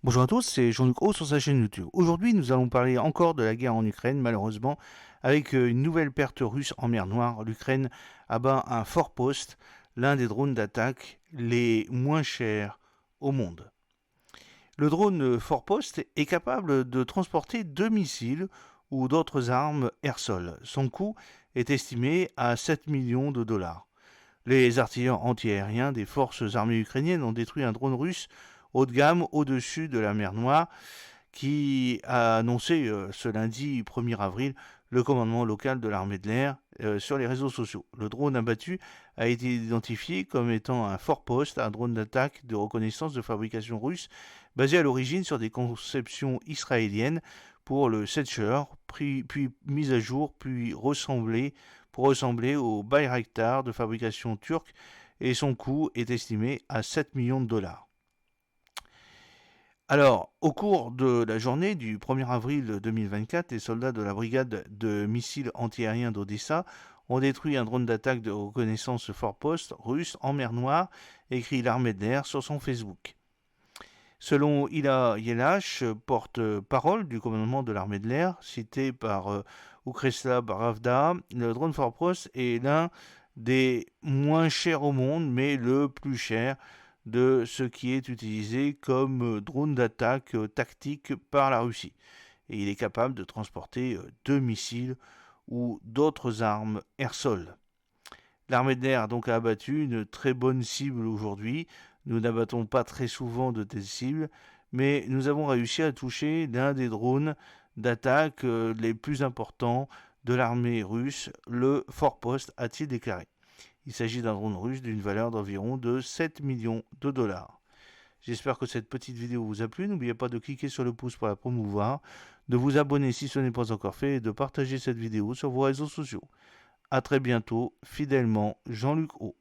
Bonjour à tous, c'est Jean-Luc Haut sur sa chaîne YouTube. Aujourd'hui, nous allons parler encore de la guerre en Ukraine, malheureusement, avec une nouvelle perte russe en mer Noire. L'Ukraine abat un fort poste, l'un des drones d'attaque les moins chers au monde. Le drone fort poste est capable de transporter 2 missiles ou d'autres armes air-sol. Son coût est estimé à 7 millions de dollars. Les artilleurs antiaériens des forces armées ukrainiennes ont détruit un drone russe haut de gamme au-dessus de la mer Noire qui a annoncé ce lundi 1er avril le commandement local de l'armée de l'air sur les réseaux sociaux. Le drone abattu a été identifié comme étant un fort poste, un drone d'attaque de reconnaissance de fabrication russe basé à l'origine sur des conceptions israéliennes pour le Secher, puis mis à jour, puis pour ressembler au Bayraktar de fabrication turque et son coût est estimé à 7 millions de dollars. Alors, au cours de la journée du 1er avril 2024, les soldats de la brigade de missiles antiaériens d'Odessa ont détruit un drone d'attaque de reconnaissance fort-poste russe en mer Noire, écrit l'armée de l'air sur son Facebook. Selon Ila Yelash, porte-parole du commandement de l'armée de l'air, cité par Ukresla Baravda, le drone fort-poste est l'un des moins chers au monde, mais le plus cher de ce qui est utilisé comme drone d'attaque tactique par la Russie. Et il est capable de transporter 2 missiles ou d'autres armes air-sol. L'armée de l'air a donc abattu une très bonne cible aujourd'hui. Nous n'abattons pas très souvent de telles cibles, mais nous avons réussi à toucher l'un des drones d'attaque les plus importants de l'armée russe, le Fort Post, a-t-il déclaré. Il s'agit d'un drone russe d'une valeur d'environ de 7 millions de dollars. J'espère que cette petite vidéo vous a plu. N'oubliez pas de cliquer sur le pouce pour la promouvoir, de vous abonner si ce n'est pas encore fait et de partager cette vidéo sur vos réseaux sociaux. A très bientôt, fidèlement, Jean-Luc Haut.